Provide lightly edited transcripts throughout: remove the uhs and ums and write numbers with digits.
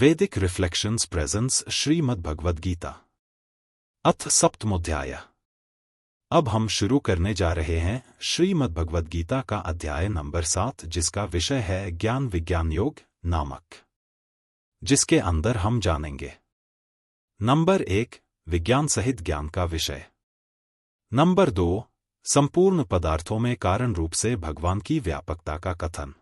वैदिक reflections presence Shrimad Bhagavad Gita अथ सप्तमोध्याय। अब हम शुरू करने जा रहे हैं श्रीमद्भगवद्गीता का अध्याय नंबर 7, जिसका विषय है ज्ञान विज्ञान योग नामक, जिसके अंदर हम जानेंगे नंबर 1 विज्ञान सहित ज्ञान का विषय, नंबर 2 संपूर्ण पदार्थों में कारण रूप से भगवान की व्यापकता का कथन,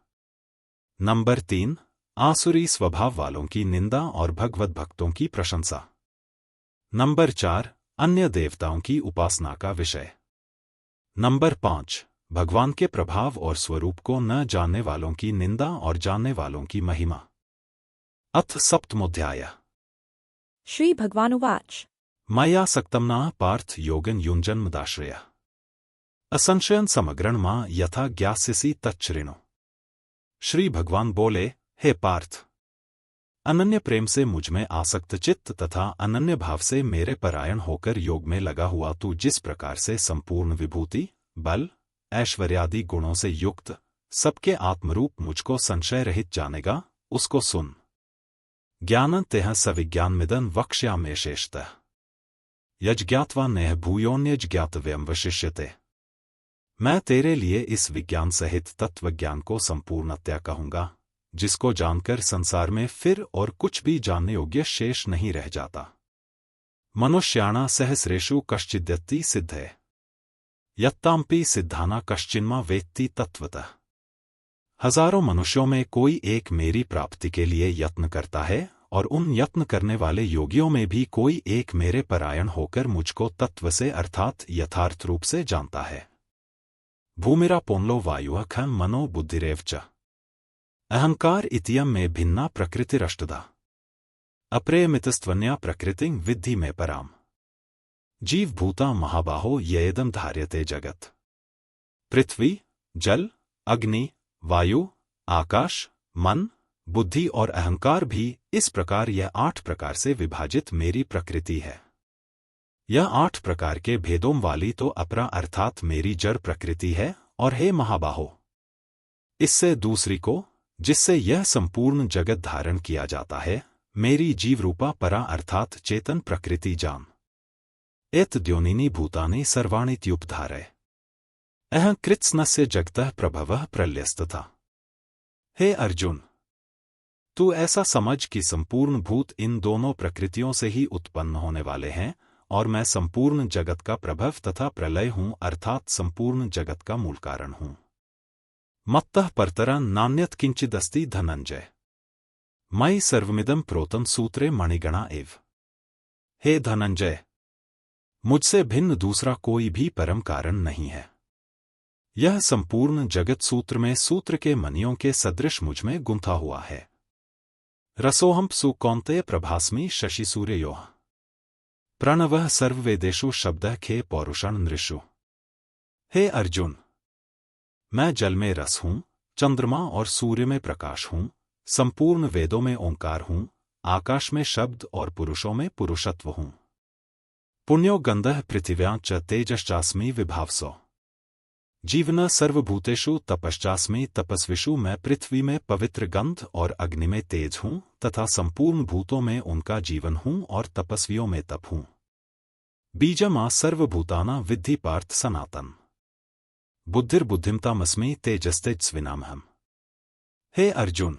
नंबर 3 आसुरी स्वभाव वालों की निंदा और भगवत भक्तों की प्रशंसा, नंबर 4 अन्य देवताओं की उपासना का विषय, नंबर 5 भगवान के प्रभाव और स्वरूप को न जानने वालों की निंदा और जानने वालों की महिमा। अथ सप्तमोध्याय। श्री भगवानुवाच मया सक्तम्ना पार्थ योगन युञ्जन्मदाश्रय असंशयन समग्रण मां यथा ज्ञास्यसि तच्छृणु। श्री भगवान बोले, हे पार्थ, अनन्य प्रेम से मुझमें आसक्त चित्त तथा अनन्य भाव से मेरे परायण होकर योग में लगा हुआ तू जिस प्रकार से संपूर्ण विभूति, बल, ऐश्वर्यादि गुणों से युक्त सबके आत्मरूप मुझको संशय रहित जानेगा, उसको सुन। ज्ञानन्तेह सविज्ञानमिदं वक्ष्यामि शेषतः यज्ज्ञात्वा नेह भूयोऽन्यज्ञातव्यं वशिष्यते। मैं तेरे लिए इस विज्ञान सहित तत्वज्ञान को संपूर्णतया कहूंगा, जिसको जानकर संसार में फिर और कुछ भी जानने योग्य शेष नहीं रह जाता। मनुष्याणा सहस्रेषु कश्चिद्यत्ति सिद्धे यत्ताम्पि सिद्धाना कश्चिन्मा वेत्ति तत्वतः। हजारों मनुष्यों में कोई एक मेरी प्राप्ति के लिए यत्न करता है, और उन यत्न करने वाले योगियों में भी कोई एक मेरे परायण होकर मुझको तत्व से अर्थात यथार्थ रूप से जानता है। भूमिरा पोन्लो वायुः खं मनो बुद्धिरेव च अहंकार इत्ययं में भिन्ना प्रकृतिरष्टधा अप्रेयमितस्त्वन्या प्रकृतिं विद्धि में पराम। जीव भूता महाबाहो येदं धार्यते जगत। पृथ्वी, जल, अग्नि, वायु, आकाश, मन, बुद्धि और अहंकार भी इस प्रकार यह 8 प्रकार से विभाजित मेरी प्रकृति है। यह 8 प्रकार के भेदों वाली तो अपरा अर्थात मेरी जड़ प्रकृति है, और हे महाबाहो, इससे दूसरी को, जिससे यह संपूर्ण जगत धारण किया जाता है, मेरी जीव रूपा परा अर्थात चेतन प्रकृति जान। एत द्योनिनी भूतानि सर्वाणीत्युपधारय अहं कृत्स्नस्य जगतः प्रभवः प्रलयस्तथा। हे अर्जुन, तू ऐसा समझ कि संपूर्ण भूत इन दोनों प्रकृतियों से ही उत्पन्न होने वाले हैं, और मैं संपूर्ण जगत का प्रभव तथा प्रलय हूं, अर्थात संपूर्ण जगत का मूल कारण हूं। मत्तः परतरं नान्यत् किंचिदस्ति धनंजय मयि सर्वमिदं प्रोतं सूत्रे मणिगणा एव। हे धनंजय, मुझसे भिन्न दूसरा कोई भी परम कारण नहीं है। यह संपूर्ण जगत सूत्र में सूत्र के मणियों के सदृश मुझमें गुंथा हुआ है। रसोहं पसु कौन्तेय प्रभास्मि शशि सूर्ययोः प्रणवः सर्ववेदेषु शब्दः खे पौरुषण नृषु। हे अर्जुन, मैं जल में रस हूं, चंद्रमा और सूर्य में प्रकाश हूं, संपूर्ण वेदों में ओंकार हूं, आकाश में शब्द और पुरुषों में पुरुषत्व हूं। पुण्यो गंधः पृथिव्यां च तेजश्चास्मि विभावसो जीवन सर्वभूतेषु तपश्चास्मि तपस्विषु। मैं पृथ्वी में पवित्र गंध और अग्नि में तेज हूं, तथा संपूर्ण भूतों में उनका जीवन हूं और तपस्वियों में तप हूं। बीजमा सर्वभूताना विद्धि पार्थ सनातन बुद्धिर्बुद्धिमतामस्मि तेजस्तेजस्विनामहम्। हे अर्जुन,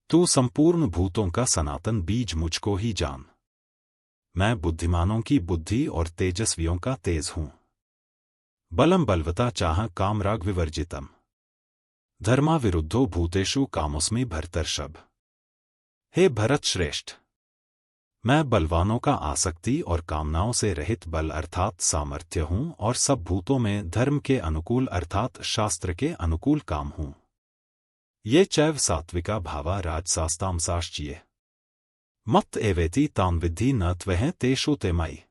तू संपूर्ण भूतों का सनातन बीज मुझको ही जान। मैं बुद्धिमानों की बुद्धि और तेजस्वियों का तेज हूं। बलम बलवता चाह कामराग विवर्जितम धर्मा विरुद्धो भूतेषु कामोस्मि भरतर्षभ। हे भरत श्रेष्ठ, मैं बलवानों का आसक्ति और कामनाओं से रहित बल अर्थात सामर्थ्य हूं, और सब भूतों में धर्म के अनुकूल अर्थात शास्त्र के अनुकूल काम हूं। ये चैव सात्विका भावा राजसास्तामसाश्चिये मत एवेति तान विद्धि न त्वह तेषु ते मयि।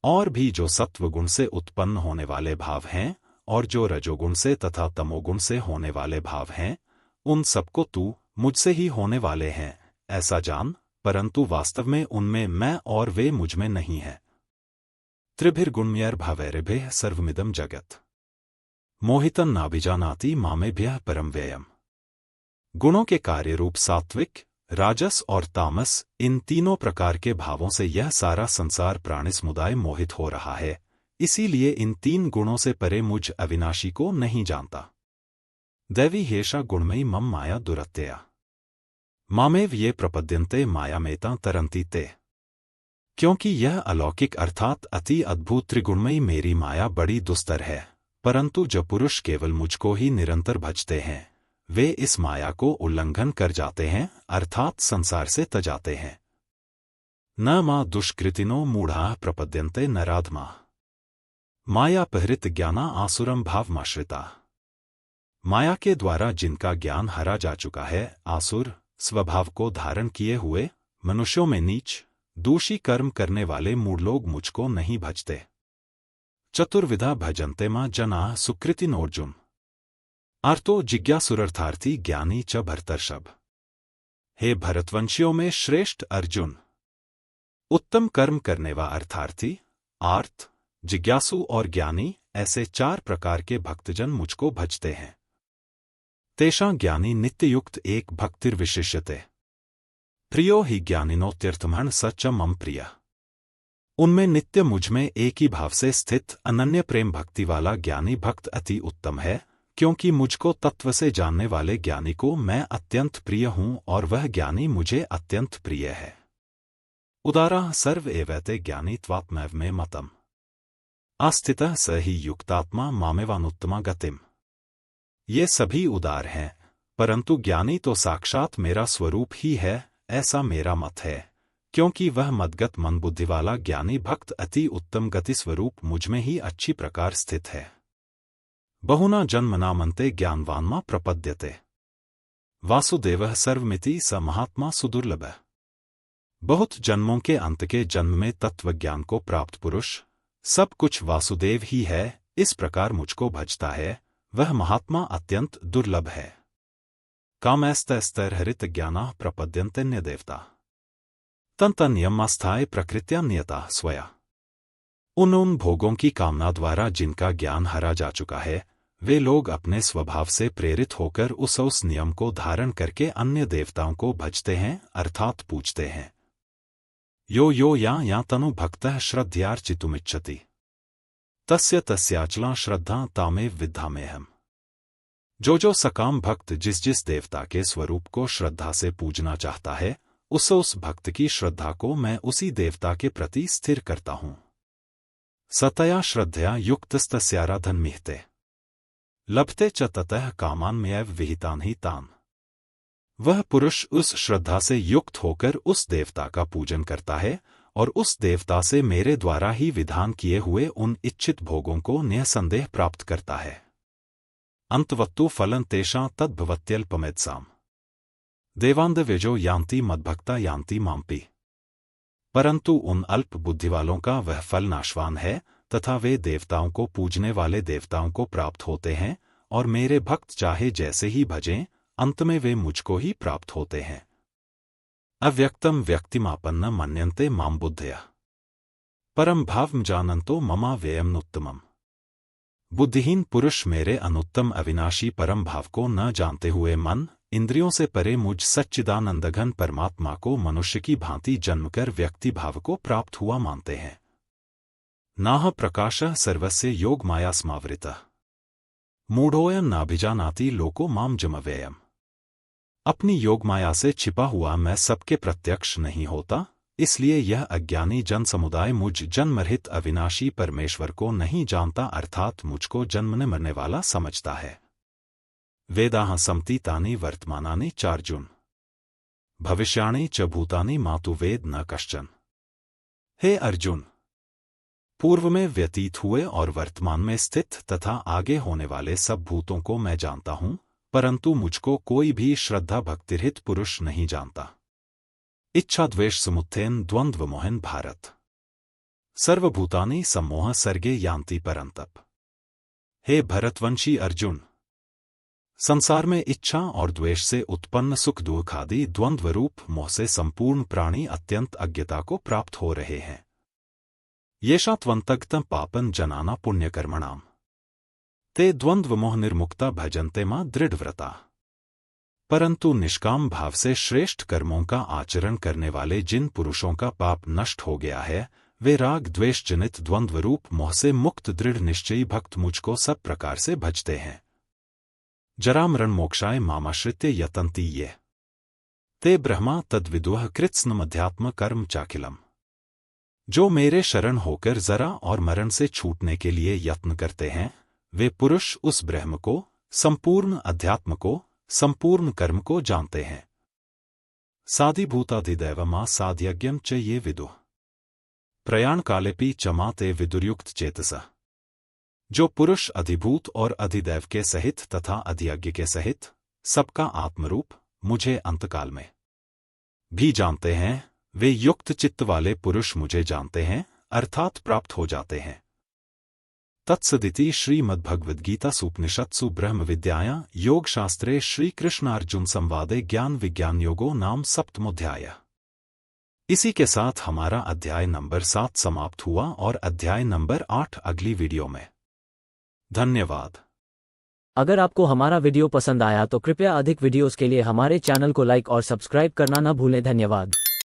और भी जो सत्वगुण से उत्पन्न होने वाले भाव हैं, और जो रजोगुण से तथा तमोगुण से होने वाले भाव हैं, उन सबको तू मुझसे ही होने वाले हैं ऐसा जान, परंतु वास्तव में उनमें मैं और वे मुझमें नहीं है। त्रिभिर्गुण्यैर्भावैर्भेः सर्वमिदं जगत् मोहितं नाभिजानाति मामेभ्यः परम व्ययम्। गुणों के कार्य रूप सात्विक, राजस और तामस, इन तीनों प्रकार के भावों से यह सारा संसार प्राणी समुदाय मोहित हो रहा है। इसीलिए इन तीन गुणों से परे मुझ अविनाशी को नहीं जानता। दैवी हेषा गुणमयी मम माया दुरत्यया मामेव ये प्रपद्यन्ते मायामेतां तरन्ति ते। क्योंकि यह अलौकिक अर्थात अति अद्भुत त्रिगुणमयी मेरी माया बड़ी दुस्तर है, परंतु जो पुरुष केवल मुझको ही निरंतर भजते हैं वे इस माया को उल्लंघन कर जाते हैं, अर्थात संसार से तजाते हैं। न मा दुष्कृतिनो मूढ़ा प्रपद्यन्ते नराधमा मायापहृत ज्ञाना आसुरम भावमाश्रिता। माया के द्वारा जिनका ज्ञान हरा जा चुका है, आसुर स्वभाव को धारण किए हुए मनुष्यों में नीच दूषी कर्म करने वाले मूढ़ लोग मुझको नहीं भजते। चतुर्विधा भजन्ते मां जना सुकृतिनोर्जुन आर्तो जिज्ञासुरर्थार्थी ज्ञानी च भरतर्षभ। हे भरतवंशियों में श्रेष्ठ अर्जुन, उत्तम कर्म करने वा अर्थार्थी, आर्त, जिज्ञासु और ज्ञानी, ऐसे चार प्रकार के भक्तजन मुझको भजते हैं। तेषां ज्ञानी नित्ययुक्त एक भक्तिर्विशिष्यते प्रियो ही ज्ञानिनोत्यर्थमहन सच मम प्रिय। उनमें नित्य मुझमें एक ही भाव से स्थित अनन्य प्रेम भक्ति वाला ज्ञानी भक्त अति उत्तम है, क्योंकि मुझको तत्व से जानने वाले ज्ञानी को मैं अत्यंत प्रिय हूं और वह ज्ञानी मुझे अत्यंत प्रिय है। उदारा सर्व एवैते ज्ञानी त्वात्मैव में मतम आस्थितः स ही युक्तात्मा मामेवानुत्तमा गतिम। ये सभी उदार हैं, परंतु ज्ञानी तो साक्षात मेरा स्वरूप ही है, ऐसा मेरा मत है, क्योंकि वह मदगत मन बुद्धि वाला ज्ञानी भक्त अति उत्तम गति स्वरूप मुझमें ही अच्छी प्रकार स्थित है। बहुना जन्मनामन्ते ज्ञानवान्मा प्रपद्यते वासुदेवः सर्वमिति स महात्मा सुदुर्लभः। बहुत जन्मों के अंत के जन्म में तत्वज्ञान को प्राप्त पुरुष, सब कुछ वासुदेव ही है, इस प्रकार मुझको भजता है, वह महात्मा अत्यंत दुर्लभ है। कामैस्तैस्तैर हरित ज्ञानाः प्रपद्यन्तेन्य देवता तन्तन्यमास्थाय प्रकृत्या नियता स्वया। उन भोगों की कामना द्वारा जिनका ज्ञान हरा जा चुका है, वे लोग अपने स्वभाव से प्रेरित होकर उस नियम को धारण करके अन्य देवताओं को भजते हैं, अर्थात पूजते हैं। यो यो या तनु भक्तः श्रद्धयार्चितुमिच्छति तस्य तस्याचला श्रद्धा तामेव विद्धामेहम्। जो सकाम भक्त जिस देवता के स्वरूप को श्रद्धा से पूजना चाहता है, उस भक्त की श्रद्धा को मैं उसी देवता के प्रति स्थिर करता हूं। सतया श्रद्धया युक्तस्तस्याराधन मिहते लभते च ततः कामान मेव विहितान ही तान। वह पुरुष उस श्रद्धा से युक्त होकर उस देवता का पूजन करता है और उस देवता से मेरे द्वारा ही विधान किए हुए उन इच्छित भोगों को निःसंदेह प्राप्त करता है। अंतवत्तु फलं तेषां तद्भवत्यल्पमेत्साम् देवांदव्यजो यान्ति मद्भक्ता यान्ति माम्पि। परंतु उन अल्प बुद्धि वालों का वह फल नाशवान है, तथा वे देवताओं को पूजने वाले देवताओं को प्राप्त होते हैं, और मेरे भक्त चाहे जैसे ही भजें, अंत में वे मुझको ही प्राप्त होते हैं। अव्यक्तम व्यक्तिमापन्न मन्यन्ते मां बुद्धया परम भावम जानन्तो ममा व्ययमनुत्तमम्। बुद्धिहीन पुरुष मेरे अनुत्तम अविनाशी परम भाव को न जानते हुए मन इंद्रियों से परे मुझ सच्चिदानंदघन परमात्मा को मनुष्य की भांति जन्मकर व्यक्ति भाव को प्राप्त हुआ मानते हैं। नाह प्रकाशः सर्वस्य योग माया स्मावृतः मूढ़ोऽयं नाभिजानाति लोको माम जमव्ययम्। अपनी योग माया से छिपा हुआ मैं सबके प्रत्यक्ष नहीं होता, इसलिए यह अज्ञानी जन समुदाय मुझ जन्मरहित अविनाशी परमेश्वर को नहीं जानता, अर्थात मुझको जन्मने मरने वाला समझता है। वेदाः समतीतानि वर्तमानानि चार्जुन भविष्याणि च भूतानि मातु वेद न कश्चन। हे अर्जुन, पूर्व में व्यतीत हुए और वर्तमान में स्थित तथा आगे होने वाले सब भूतों को मैं जानता हूं, परंतु मुझको कोई भी श्रद्धा भक्तिरहित पुरुष नहीं जानता। इच्छा द्वेष समुत्थेन द्वंद्व मोहन भारत सर्वभूतानि सम्मोह सर्गे यान्ति परंतप। हे भरतवंशी अर्जुन, संसार में इच्छा और द्वेष से उत्पन्न सुख दुख आदि द्वंद्व रूप मोह से संपूर्ण प्राणी अत्यंत अज्ञता को प्राप्त हो रहे हैं। येषा त्वन्तगतं पापं जनाना पुण्यकर्मणाम् ते द्वंद्व मोह निर्मुक्ता भजन्ते मां दृढ़व्रता। परंतु निष्काम भाव से श्रेष्ठ कर्मों का आचरण करने वाले जिन पुरुषों का पाप नष्ट हो गया है, वे राग द्वेष जनित द्वंद्व रूप मोह से मुक्त दृढ़ निश्चयी भक्त मुझको सब प्रकार से भजते हैं। जरामरण मोक्षाय मामाश्रित्य यतन्ति ये ते ब्रह्मा तद्विदुः कृत्स्नमध्यात्म कर्म चाखिलम। जो मेरे शरण होकर जरा और मरण से छूटने के लिए यत्न करते हैं, वे पुरुष उस ब्रह्म को, संपूर्ण अध्यात्म को, संपूर्ण कर्म को जानते हैं। साधिभूताधिदैवमा साध्यज्ञम च ये विदुः प्रयाण कालेपि चमा ते विदुर्युक्त चेतसा। जो पुरुष अधिभूत और अधिदैव के सहित तथा अधियज्ञ के सहित सबका आत्मरूप मुझे अंतकाल में भी जानते हैं, वे युक्त चित्त वाले पुरुष मुझे जानते हैं, अर्थात प्राप्त हो जाते हैं। तत्सदिति श्रीमद्भगवद्गीता सूपनिषत्सु ब्रह्म विद्यायां योगशास्त्रे श्रीकृष्णार्जुन संवादे ज्ञान विज्ञान योगो नाम सप्तमोऽध्याय। इसी के साथ हमारा अध्याय नंबर 7 समाप्त हुआ और अध्याय नंबर 8 अगली वीडियो में। धन्यवाद। अगर आपको हमारा वीडियो पसंद आया तो कृपया अधिक वीडियोस के लिए हमारे चैनल को लाइक और सब्सक्राइब करना न भूलें। धन्यवाद।